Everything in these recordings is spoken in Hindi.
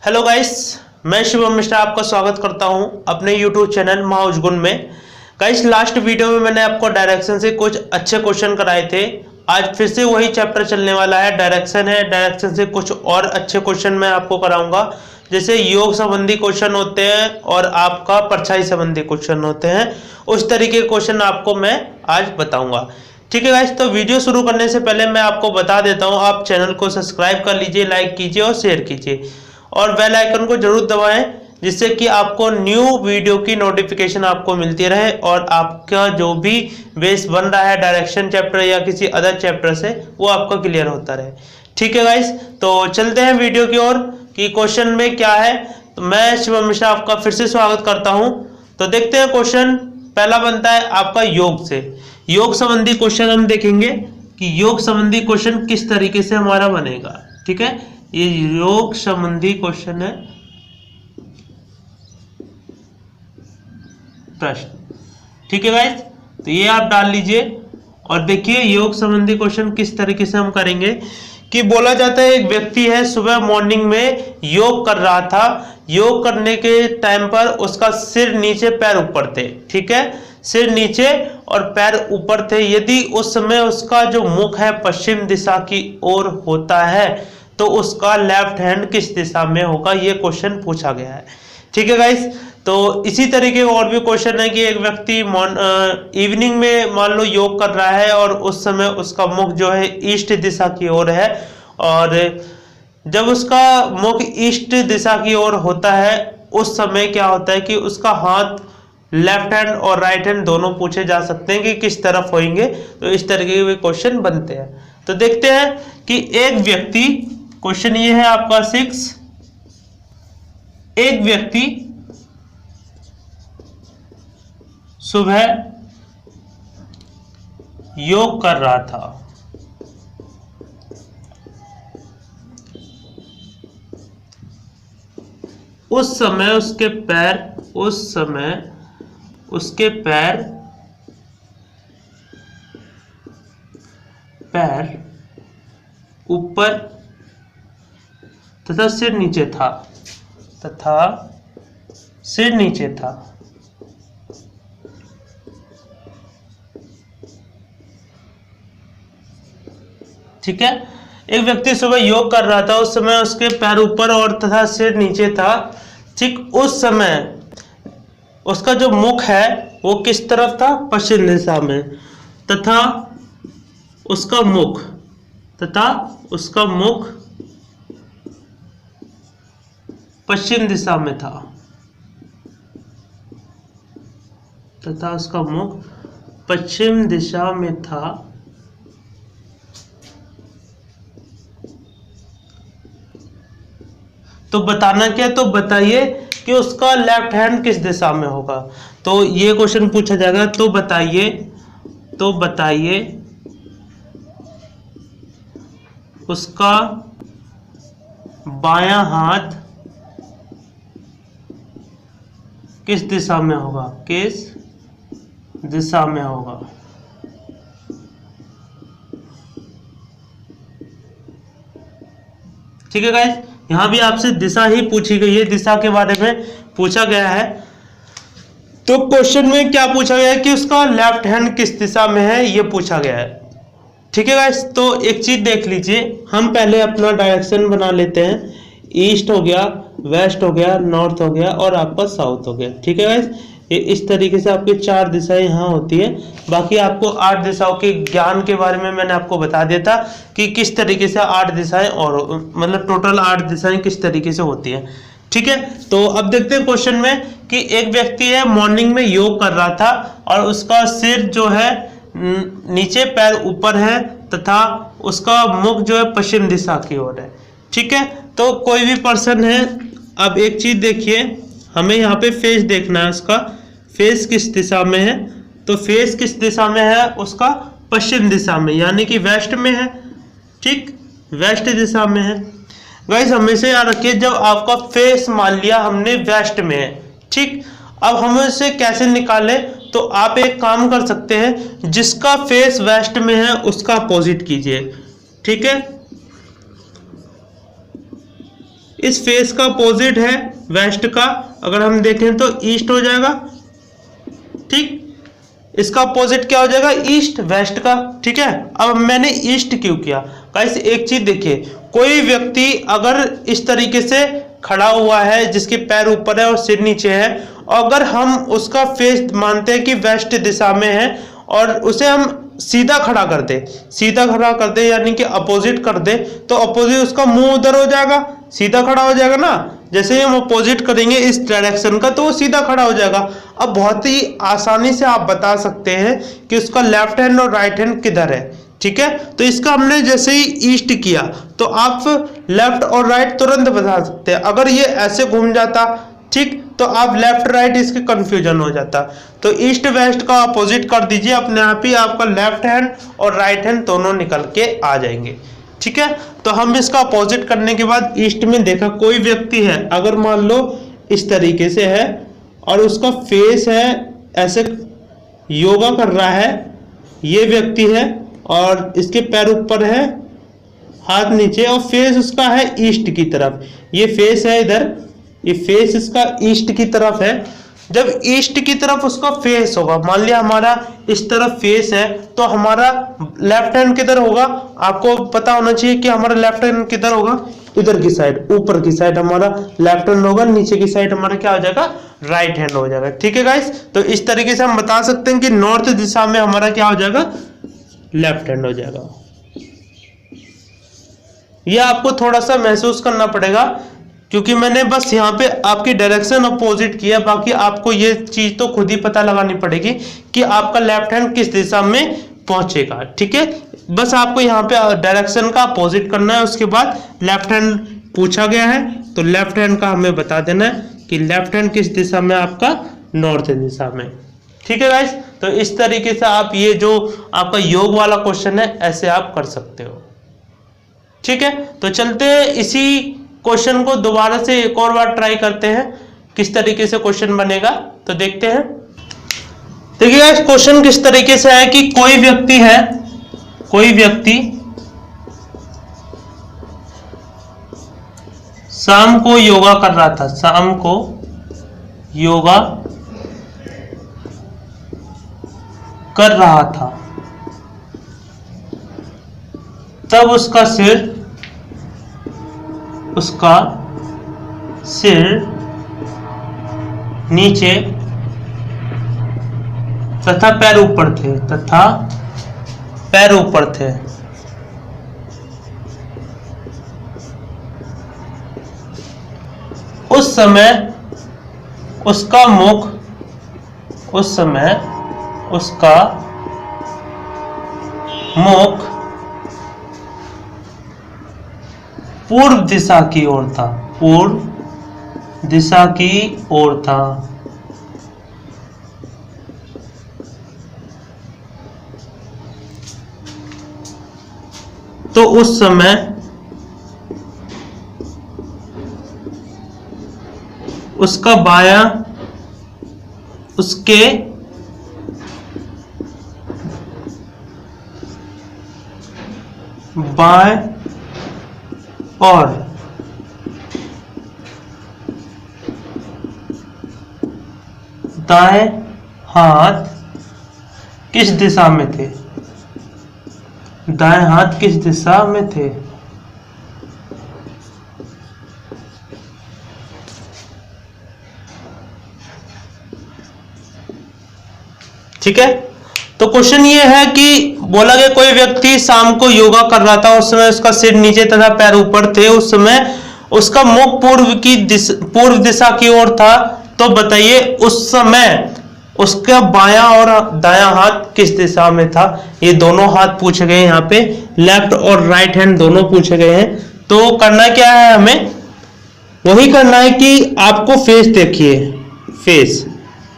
हेलो गाइस, मैं शिवम मिश्रा आपका स्वागत करता हूं अपने यूट्यूब चैनल महाउजगुन में। गाइस, लास्ट वीडियो में मैंने आपको डायरेक्शन से कुछ अच्छे क्वेश्चन कराए थे। आज फिर से वही चैप्टर चलने वाला है, डायरेक्शन है। डायरेक्शन से कुछ और अच्छे क्वेश्चन मैं आपको कराऊंगा, जैसे योग संबंधी क्वेश्चन होते हैं और आपका परछाई संबंधी क्वेश्चन होते हैं। उस तरीके के क्वेश्चन आपको मैं आज बताऊंगा। ठीक है गाइस, तो वीडियो शुरू करने से पहले मैं आपको बता देता हूं, आप चैनल को सब्सक्राइब कर लीजिए, लाइक कीजिए और शेयर कीजिए और बेल आइकन को जरूर दबाएं, जिससे कि आपको न्यू वीडियो की नोटिफिकेशन आपको मिलती रहे और आपका जो भी बेस बन रहा है डायरेक्शन चैप्टर या किसी अदर चैप्टर से, वो आपका क्लियर होता रहे। ठीक है गाइस, तो चलते हैं वीडियो की ओर कि क्वेश्चन में क्या है। तो मैं शिवम मिश्रा आपका फिर से स्वागत करता हूं। तो देखते हैं, क्वेश्चन पहला बनता है आपका योग से। योग संबंधी क्वेश्चन हम देखेंगे कि योग संबंधी क्वेश्चन किस तरीके से हमारा बनेगा। ठीक है, ये योग संबंधी क्वेश्चन है, प्रश्न। ठीक है गाइस, तो ये आप डाल लीजिए और देखिए योग संबंधी क्वेश्चन किस तरीके से हम करेंगे। कि बोला जाता है एक व्यक्ति है, सुबह मॉर्निंग में योग कर रहा था। योग करने के टाइम पर उसका सिर नीचे पैर ऊपर थे। ठीक है, सिर नीचे और पैर ऊपर थे। यदि उस समय उसका जो मुख है पश्चिम दिशा की ओर होता है तो उसका लेफ्ट हैंड किस दिशा में होगा, ये क्वेश्चन पूछा गया है। ठीक है गाइस, तो इसी तरीके और भी क्वेश्चन है कि एक व्यक्ति इवनिंग में मान लो योग कर रहा है और उस समय उसका मुख जो है ईस्ट दिशा की ओर है, और जब उसका मुख ईस्ट दिशा की ओर होता है उस समय क्या होता है कि उसका हाथ लेफ्ट हैंड और राइट हैंड दोनों पूछे जा सकते हैं कि किस तरफ होंगे। तो इस तरीके के क्वेश्चन बनते हैं। तो देखते हैं कि एक व्यक्ति, क्वेश्चन ये है आपका 6, एक व्यक्ति सुबह योग कर रहा था। उस समय उसके पैर ऊपर तथा सिर नीचे था। ठीक है, एक व्यक्ति सुबह योग कर रहा था, उस समय उसके पैर ऊपर और तथा सिर नीचे था। ठीक उस समय उसका जो मुख है वो किस तरफ था, पश्चिम दिशा में, तथा उसका मुख पश्चिम दिशा में था, तो बताना क्या, तो बताइए कि उसका लेफ्ट हैंड किस दिशा में होगा। तो ये क्वेश्चन पूछा जाएगा, तो बताइए उसका बायां हाथ किस दिशा में होगा, ठीक है गाइस, यहां भी आपसे दिशा ही पूछी गई है, दिशा के बारे में पूछा गया है। तो क्वेश्चन में क्या पूछा गया है कि उसका लेफ्ट हैंड किस दिशा में है, ये पूछा गया है। ठीक है गाइस, तो एक चीज देख लीजिए, हम पहले अपना डायरेक्शन बना लेते हैं। ईस्ट हो गया, वेस्ट हो गया, नॉर्थ हो गया और आपका साउथ हो गया। ठीक है गाइस, ये इस तरीके से आपकी 4 दिशाएं यहाँ होती है। बाकी आपको 8 दिशाओं के ज्ञान के बारे में मैंने आपको बता दिया था कि किस तरीके से 8 दिशाएं, और मतलब टोटल 8 दिशाएं किस तरीके से होती हैं। ठीक है, तो अब देखते हैं क्वेश्चन में कि एक व्यक्ति है, मॉर्निंग में योग कर रहा था और उसका सिर जो है नीचे, पैर ऊपर है तथा उसका मुख जो है पश्चिम दिशा की ओर है। ठीक है, तो कोई भी पर्सन है। अब एक चीज देखिए, हमें यहाँ पे फेस देखना है, उसका फेस किस दिशा में है। तो फेस किस दिशा में है, उसका पश्चिम दिशा में, यानी कि वेस्ट में है। ठीक, वेस्ट दिशा में है। गाइस, हमेशा याद रखिए, जब आपका फेस मान लिया हमने वेस्ट में है, ठीक, अब हम इसे कैसे निकालें, तो आप एक काम कर सकते हैं, जिसका फेस वेस्ट में है उसका अपोजिट कीजिए। ठीक है, इस फेस का अपोजिट है वेस्ट का, अगर हम देखें तो ईस्ट हो जाएगा। ठीक, इसका अपोजिट क्या हो जाएगा, ईस्ट, वेस्ट का। ठीक है, अब मैंने ईस्ट क्यों किया गाइस, एक चीज देखिए, कोई व्यक्ति अगर इस तरीके से खड़ा हुआ है जिसके पैर ऊपर है और सिर नीचे है, अगर हम उसका फेस मानते हैं कि वेस्ट दिशा में है और उसे हम सीधा खड़ा कर दे, सीधा खड़ा कर दे यानी कि अपोजिट कर दे, तो अपोजिट उसका मुंह उधर हो जाएगा, सीधा खड़ा हो जाएगा ना। जैसे ही हम अपोजिट करेंगे इस डायरेक्शन का तो वो सीधा खड़ा हो जाएगा। अब बहुत ही आसानी से आप बता सकते हैं कि उसका लेफ्ट हैंड और राइट हैंड किधर है। ठीक है, तो इसका हमने जैसे ही ईस्ट किया तो आप लेफ्ट और राइट तुरंत बता सकते हैं। अगर ये ऐसे घूम जाता, ठीक, तो आप लेफ्ट राइट इसके कंफ्यूजन हो जाता। तो ईस्ट वेस्ट का अपोजिट कर दीजिए, अपने आप ही आपका लेफ्ट हैंड और राइट हैंड दोनों निकल के आ जाएंगे। ठीक है, तो हम इसका अपोजिट करने के बाद ईस्ट में देखा कोई व्यक्ति है, अगर मान लो इस तरीके से है और उसका फेस है ऐसे योगा कर रहा है, ये व्यक्ति है और इसके पैर ऊपर है, हाथ नीचे, और फेस उसका है ईस्ट की तरफ। ये फेस है इधर, ये फेस इसका ईस्ट की तरफ है। जब ईस्ट की तरफ उसका फेस होगा, मान लिया हमारा इस तरफ फेस है, तो हमारा लेफ्ट हैंड किधर होगा, आपको पता होना चाहिए कि हमारा लेफ्ट हैंड किधर होगा, इधर की साइड, ऊपर की साइड हमारा लेफ्ट हैंड होगा, नीचे की साइड हमारा क्या हो जाएगा, राइट हैंड हो जाएगा। ठीक है गाइस, तो इस तरीके से हम बता सकते हैं कि नॉर्थ दिशा में हमारा क्या हो जाएगा, लेफ्ट हैंड हो जाएगा। यह आपको थोड़ा सा महसूस करना पड़ेगा क्योंकि मैंने बस यहाँ पे आपकी डायरेक्शन अपोजिट किया, बाकी आपको ये चीज तो खुद ही पता लगानी पड़ेगी कि आपका लेफ्ट हैंड किस दिशा में पहुंचेगा। ठीक है, बस आपको यहाँ पे डायरेक्शन का अपोजिट करना है। उसके बाद लेफ्ट हैंड पूछा गया है तो लेफ्ट हैंड का हमें बता देना है कि लेफ्ट हैंड किस दिशा में, आपका नॉर्थ दिशा में। ठीक है गाइस, तो इस तरीके से आप ये जो आपका योग वाला क्वेश्चन है ऐसे आप कर सकते हो। ठीक है, तो चलते हैं इसी क्वेश्चन को दोबारा से एक और बार ट्राई करते हैं किस तरीके से क्वेश्चन बनेगा, तो देखते हैं। देखिए गाइस, क्वेश्चन किस तरीके से है कि कोई व्यक्ति है, कोई व्यक्ति शाम को योगा कर रहा था, शाम को योगा कर रहा था, तब उसका सिर नीचे तथा पैर ऊपर थे, उस समय उसका मुख पूर्व दिशा की ओर था, पूर्व दिशा की ओर था। तो उस समय उसका बायां, उसके बाएं और दाएं हाथ किस दिशा में थे, दाएं हाथ किस दिशा में थे। ठीक है, तो क्वेश्चन ये है कि बोला गया कोई व्यक्ति शाम को योगा कर रहा था, उस समय उसका सिर नीचे तथा पैर ऊपर थे, उस समय उसका मुख पूर्व दिशा की ओर था। तो बताइए उस समय उसका बायां और दायां हाथ किस दिशा में था। ये दोनों हाथ पूछे गए हैं, यहाँ पे लेफ्ट और राइट हैंड दोनों पूछे गए हैं। तो करना क्या है, हमें वही करना है कि आपको फेस देखिए, फेस,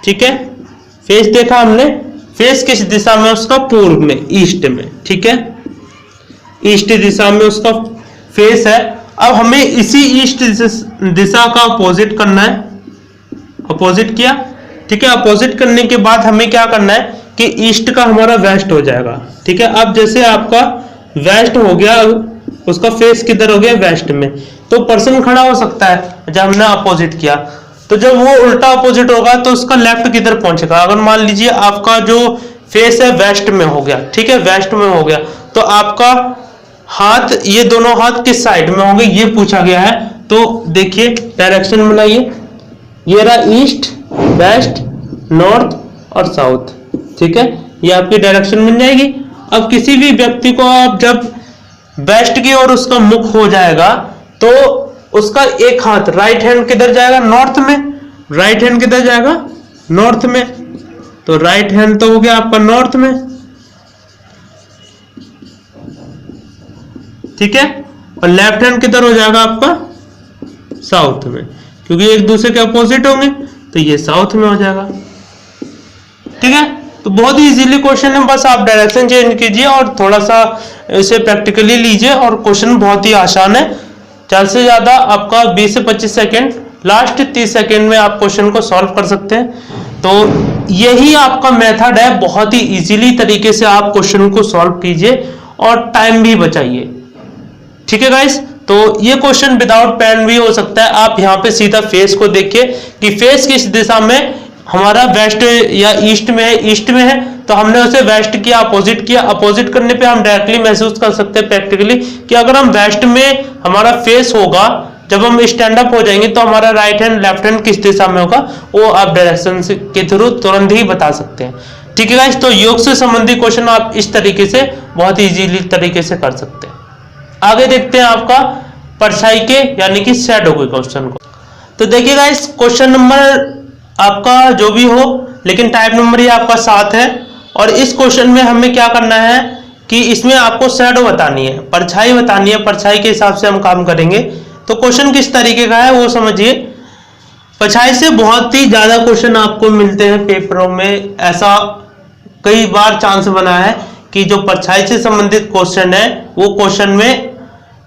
ठीक है, फेस देखा हमने, फेस किस दिशा में, उसका पूर्व में, ईस्ट में। ठीक है, ईस्ट दिशा में उसका फेस है। अब हमें इसी ईस्ट दिशा का अपोजिट करना है, अपोजिट किया। ठीक है, अपोजिट करने के बाद हमें क्या करना है कि ईस्ट का हमारा वेस्ट हो जाएगा। ठीक है, अब जैसे आपका वेस्ट हो गया, उसका फेस किधर हो गया, वेस्ट में। तो पर्सन खड़ा हो सकता है जब हमने अपोजिट किया। तो जब वो उल्टा अपोजिट होगा तो उसका लेफ्ट किधर पहुंचेगा। अगर मान लीजिए आपका जो फेस है वेस्ट में हो गया, ठीक है, वेस्ट में हो गया, तो आपका हाथ, ये दोनों हाथ किस साइड में होंगे ये पूछा गया है। तो देखिए डायरेक्शन बनाइए, ये रहा ईस्ट, वेस्ट, नॉर्थ और साउथ, ठीक है, ये आपकी डायरेक्शन बन जाएगी। अब किसी भी व्यक्ति को आप जब वेस्ट की ओर उसका मुख हो जाएगा तो उसका एक हाथ राइट हैंड किधर जाएगा, नॉर्थ में, राइट हैंड किधर जाएगा, नॉर्थ में, तो राइट हैंड तो हो गया आपका नॉर्थ में, ठीक है, और लेफ्ट हैंड किधर हो जाएगा आपका साउथ में, क्योंकि एक दूसरे के अपोजिट होंगे, तो ये साउथ में हो जाएगा, ठीक है। तो बहुत ही इजीली क्वेश्चन है, बस आप डायरेक्शन चेंज कीजिए और थोड़ा सा इसे प्रैक्टिकली लीजिए और क्वेश्चन बहुत ही आसान है। ज्यादा से ज्यादा आपका 20 से 25 सेकेंड, लास्ट 30 सेकेंड में आप क्वेश्चन को सॉल्व कर सकते हैं। तो यही आपका मेथड है, बहुत ही इजीली तरीके से आप क्वेश्चन को सॉल्व कीजिए और टाइम भी बचाइए, ठीक है गाइस। तो ये क्वेश्चन विदाउट पेन भी हो सकता है। आप यहाँ पे सीधा फेस को देखिए कि फेस किस दिशा में, हमारा वेस्ट या ईस्ट में है, ईस्ट में है तो हमने उसे वेस्ट किया, अपोजिट किया, अपोजिट करने पे हम डायरेक्टली महसूस कर सकते हैं प्रैक्टिकली कि अगर हम वेस्ट में हमारा फेस होगा, जब हम स्टैंड अप हो जाएंगे तो हमारा राइट हैंड लेफ्ट हैंड किस दिशा में होगा वो आप डायरेक्शन के थ्रू तुरंत ही बता सकते हैं, ठीक है गाइस। तो योग से संबंधित क्वेश्चन आप इस तरीके से बहुत इजीली तरीके से कर सकते हैं। आगे देखते हैं आपका परछाई के यानी कि शैडो के क्वेश्चन को। तो देखिए गाइस क्वेश्चन नंबर आपका जो भी हो, लेकिन टाइप नंबर ये आपका 7 है और इस क्वेश्चन में हमें क्या करना है कि इसमें आपको शैडो बतानी है, परछाई बतानी है, परछाई के हिसाब से हम काम करेंगे। तो क्वेश्चन किस तरीके का है वो समझिए। परछाई से बहुत ही ज्यादा क्वेश्चन आपको मिलते हैं पेपरों में, ऐसा कई बार चांस बना है कि जो परछाई से संबंधित क्वेश्चन है वो क्वेश्चन में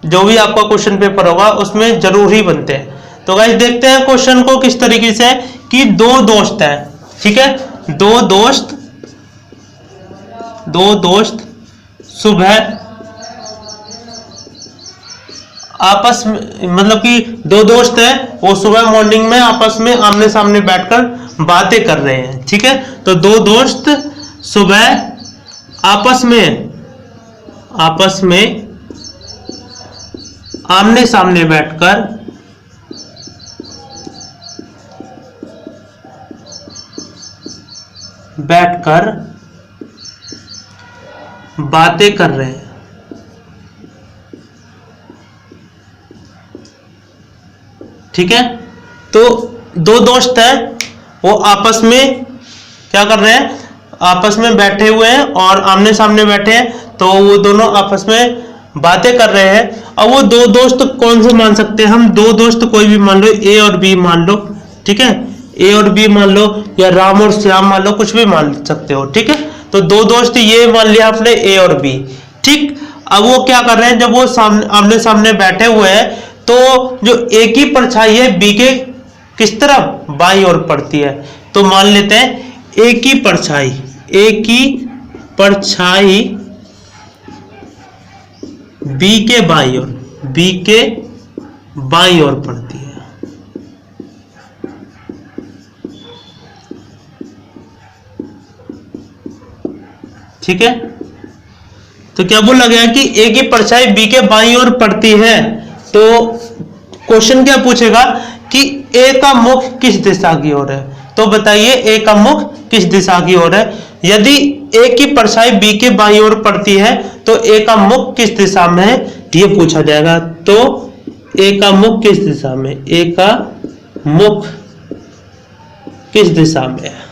जो भी आपका क्वेश्चन पेपर होगा उसमें जरूर ही बनते हैं। तो गाइस देखते हैं क्वेश्चन को किस तरीके से कि दो दोस्त हैं, ठीक है, दो दोस्त सुबह आपस में, मतलब कि दो दोस्त हैं वो सुबह मॉर्निंग में आपस में आमने सामने बैठकर बातें कर रहे हैं, ठीक है। तो दो दोस्त सुबह आपस में आमने सामने बैठकर बातें कर रहे हैं, ठीक है। तो दो दोस्त हैं वो आपस में क्या कर रहे हैं, आपस में बैठे हुए हैं और आमने सामने बैठे हैं, तो वो दोनों आपस में बातें कर रहे हैं। अब वो दो दोस्त कौन से मान सकते हैं हम, दो दोस्त कोई भी मान लो, ए और बी मान लो, ठीक है, ए और बी मान लो या राम और श्याम मान लो, कुछ भी मान सकते हो, ठीक है। तो दो दोस्त ये मान लिया आपने ए और बी, ठीक। अब वो क्या कर रहे हैं, जब वो आमने सामने बैठे हुए हैं तो जो ए की परछाई है बी के किस तरफ, बाईं ओर पड़ती है। तो मान लेते हैं ए की परछाई बी के बाईं ओर पड़ती है, ठीक है। तो क्या बोला गया कि ए की परछाई बी के बाईं ओर पड़ती है। तो क्वेश्चन क्या पूछेगा कि ए का मुख किस दिशा की ओर है। तो बताइए ए का मुख किस दिशा की ओर है। यदि ए की परछाई बी के बाईं ओर पड़ती है तो ए का मुख किस दिशा में है ये पूछा जाएगा। तो ए का मुख किस दिशा में, ए का मुख किस दिशा में है।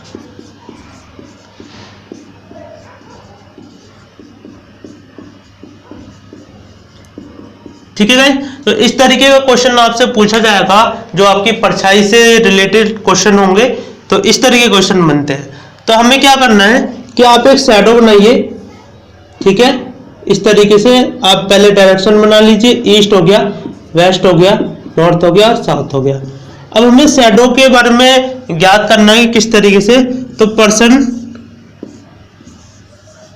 ठीक है गाइस, तो इस तरीके का क्वेश्चन आपसे पूछा जाएगा जो आपकी परछाई से रिलेटेड क्वेश्चन होंगे। तो इस तरीके के क्वेश्चन बनते हैं। तो हमें क्या करना है कि आप एक शैडो बनाइए, ठीक है। इस तरीके से आप पहले डायरेक्शन बना लीजिए, ईस्ट हो गया, वेस्ट हो गया, नॉर्थ हो गया, साउथ हो गया। अब हमें शैडो के बारे में ज्ञात करना है किस तरीके से। तो पर्सन,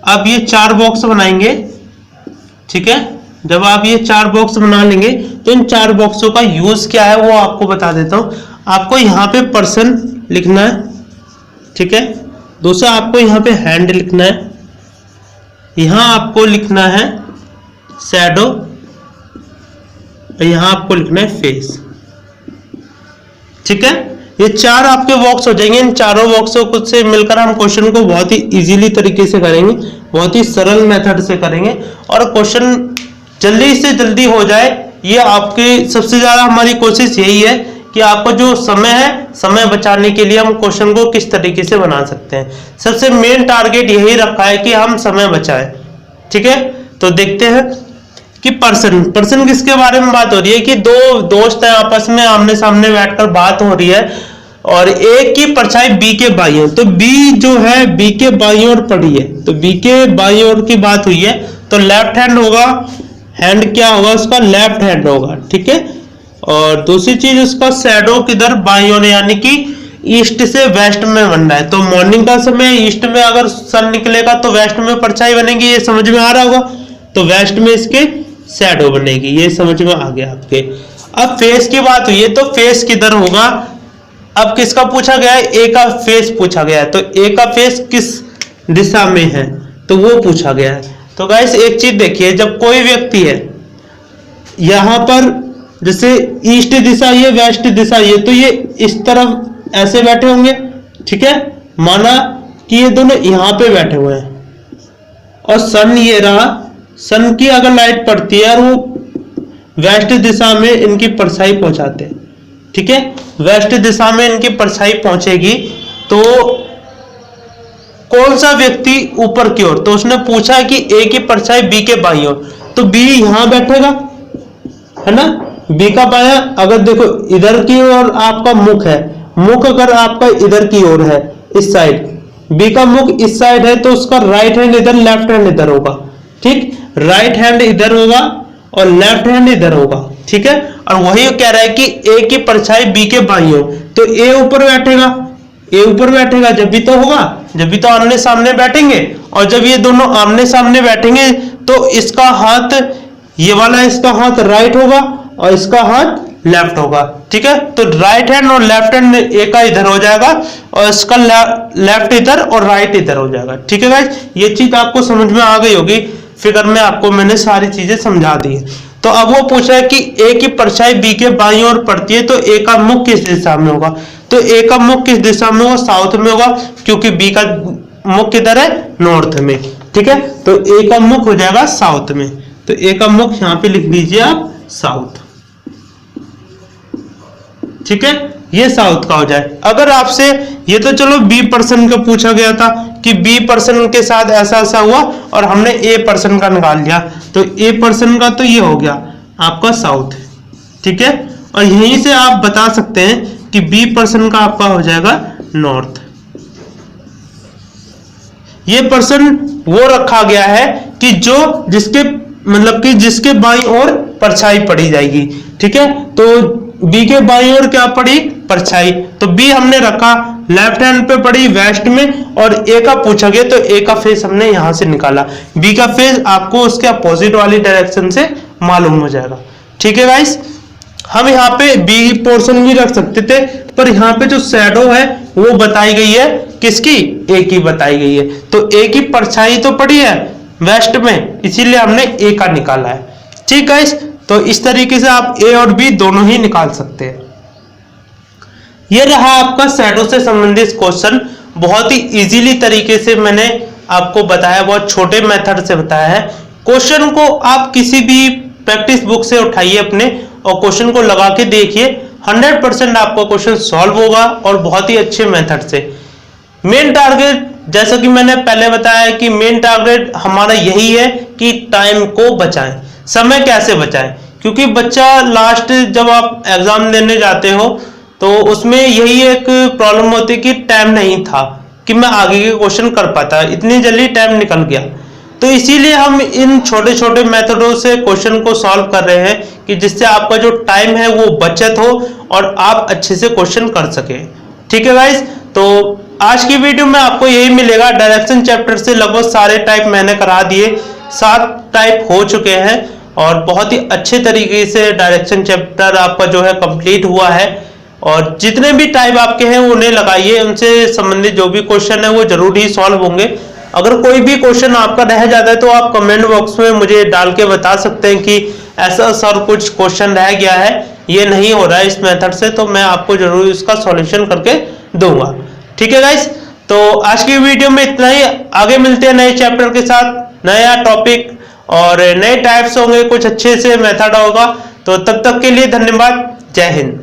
आप ये 4 बॉक्स बनाएंगे, ठीक है। जब आप ये 4 बॉक्स बना लेंगे तो इन 4 बॉक्सों का यूज क्या है वो आपको बता देता हूं। आपको यहाँ पे पर्सन लिखना है, ठीक है। दूसरा आपको यहाँ पे हैंड लिखना है, यहाँ आपको लिखना है शैडो, यहाँ आपको लिखना है फेस, ठीक है। ये 4 आपके बॉक्स हो जाएंगे। इन चारों बॉक्सों से मिलकर हम क्वेश्चन को बहुत ही इजीली तरीके से करेंगे, बहुत ही सरल मेथड से करेंगे और क्वेश्चन जल्दी से जल्दी हो जाए। ये आपके सबसे ज्यादा हमारी कोशिश यही है कि आपका जो समय है, समय बचाने के लिए हम क्वेश्चन को किस तरीके से बना सकते हैं। सबसे मेन टारगेट यही रखा है कि हम समय बचाएं, ठीक है। तो देखते हैं कि पर्सन किसके बारे में बात हो रही है कि 2 दोस्त हैं, आपस में आमने सामने बैठकर बात हो रही है और एक की परछाई बी के बाईं ओर, तो बी जो है बी के बाईं ओर पड़ी है, तो बी के बाईं ओर की बात हुई है तो लेफ्ट हैंड होगा, हैंड क्या होगा उसका, लेफ्ट हैंड होगा, ठीक है। और दूसरी चीज उसका शैडो किधर, बाईं ओर, यानी कि ईस्ट से वेस्ट में बन रहा है। तो मॉर्निंग का समय ईस्ट में अगर सन निकलेगा तो वेस्ट में परछाई बनेगी, ये समझ में आ रहा होगा। तो वेस्ट में इसके शैडो बनेगी, ये समझ में आ गया आपके। अब फेस की बात हुई है तो फेस किधर होगा, अब किसका पूछा गया है, ए का फेस पूछा गया है, तो ए का फेस किस दिशा में है तो वो पूछा गया है। तो गाइस एक चीज देखिए, जब कोई व्यक्ति है यहां पर, जैसे ईस्ट दिशा ये, वेस्ट दिशा ये, तो ये इस तरफ ऐसे बैठे होंगे, ठीक है। माना कि ये दोनों यहां पे बैठे हुए हैं और सन ये रहा, सन की अगर लाइट पड़ती है और वो वेस्ट दिशा में इनकी परछाई पहुंचाते हैं, ठीक है। वेस्ट दिशा में इनकी परछाई पहुंचेगी तो कौन सा व्यक्ति ऊपर की ओर, तो उसने पूछा कि ए की परछाई बी के बाईं ओर, तो बी यहां बैठेगा, है ना। बी का बायां, अगर देखो इधर की ओर आपका मुख है, मुख अगर आपका इधर की ओर है इस साइड, बी का मुख इस साइड है तो उसका राइट हैंड इधर, लेफ्ट हैंड इधर होगा, ठीक। राइट हैंड इधर होगा और लेफ्ट हैंड इधर होगा, ठीक है। और वही कह रहा है कि ए की परछाई बी के बाईं ओर, तो ए ऊपर बैठेगा, ए ऊपर बैठेगा जब भी तो होगा, जब भी तो आमने सामने बैठेंगे। और जब ये दोनों आमने सामने बैठेंगे तो इसका हाथ, ये वाला इसका हाथ राइट होगा और इसका हाथ लेफ्ट होगा, ठीक है। तो राइट हैंड और लेफ्ट हैंड ए का इधर हो जाएगा और इसका लेफ्ट इधर और राइट इधर हो जाएगा, ठीक है गाइस। ये चीज आपको समझ में आ गई होगी, फिगर में आपको मैंने सारी चीजें समझा दी है। तो अब वो पूछ रहा है कि ए की परछाई बी के बाईं ओर पड़ती है तो ए का मुख किस दिशा में होगा, तो ए का मुख किस दिशा में होगा, साउथ में होगा, क्योंकि बी का मुख किधर है, नॉर्थ में, ठीक है। तो ए का मुख हो जाएगा साउथ में, तो ए का मुख यहां पे लिख दीजिए आप साउथ, ठीक है। ये साउथ का हो जाए। अगर आपसे ये तो चलो बी पर्सन का पूछा गया था कि बी पर्सन के साथ ऐसा ऐसा हुआ और हमने ए पर्सन का निकाल लिया, तो ए पर्सन का तो ये हो गया आपका साउथ, ठीक है। और यहीं से आप बता सकते हैं कि बी पर्सन का आपका हो जाएगा नॉर्थ। ये पर्सन वो रखा गया है कि जो जिसके मतलब कि जिसके बाईं ओर परछाई पड़ी जाएगी, ठीक है। तो बी के बाईं ओर क्या पड़ी, परछाई, तो बी हमने रखा लेफ्ट हैंड पे पड़ी वेस्ट में, और ए का पूछा गया तो ए का फेस हमने यहां से निकाला। बी का फेस आपको उसके अपोजिट वाली डायरेक्शन से मालूम हो जाएगा, ठीक है गाइस। हम यहाँ पे बी पोर्शन भी रख सकते थे, पर यहाँ पे जो शैडो है वो बताई गई है किसकी, ए की बताई गई है। तो ए की परछाई तो पड़ी है वेस्ट में, इसीलिए हमने ए का निकाला है, ठीक गाइस। तो इस तरीके से आप ए और बी दोनों ही निकाल सकते हैं। ये रहा आपका शैडो से संबंधित क्वेश्चन। बहुत ही इजीली तरीके से मैंने आपको बताया, बहुत छोटे मेथड से बताया है। क्वेश्चन को आप किसी भी प्रैक्टिस बुक से उठाइए अपने और क्वेश्चन को लगा के देखिए, 100% आपका क्वेश्चन सॉल्व होगा और बहुत ही अच्छे मेथड से। मेन टारगेट, जैसा कि मैंने पहले बताया कि मेन टारगेट हमारा यही है कि टाइम को बचाएं। समय कैसे बचाएं, क्योंकि बच्चा लास्ट जब आप एग्जाम देने जाते हो तो उसमें यही एक प्रॉब्लम होती है कि टाइम नहीं था कि मैं आगे के क्वेश्चन कर पाता, इतनी जल्दी टाइम निकल गया। तो इसीलिए हम इन छोटे छोटे मेथडों से क्वेश्चन को सॉल्व कर रहे हैं कि जिससे आपका जो टाइम है वो बचत हो और आप अच्छे से क्वेश्चन कर सके, ठीक है गाइस। तो आज की वीडियो में आपको यही मिलेगा। डायरेक्शन चैप्टर से लगभग सारे टाइप मैंने करा दिए, 7 टाइप हो चुके हैं और बहुत ही अच्छे तरीके से डायरेक्शन चैप्टर आपका जो है कंप्लीट हुआ है। और जितने भी टाइप आपके हैं उन्हें लगाइए, उनसे संबंधित जो भी क्वेश्चन है वो जरूर ही सॉल्व होंगे। अगर कोई भी क्वेश्चन आपका रह जाता है तो आप कमेंट बॉक्स में मुझे डाल के बता सकते हैं कि ऐसा सर कुछ क्वेश्चन रह गया है, ये नहीं हो रहा है इस मेथड से, तो मैं आपको जरूर इसका सॉल्यूशन करके दूंगा। ठीक है गाइस, तो आज की वीडियो में इतना ही। आगे मिलते हैं नए चैप्टर के साथ, नया टॉपिक और नए टाइप्स होंगे, कुछ अच्छे से मेथड होगा। तो तब तक के लिए धन्यवाद, जय हिंद।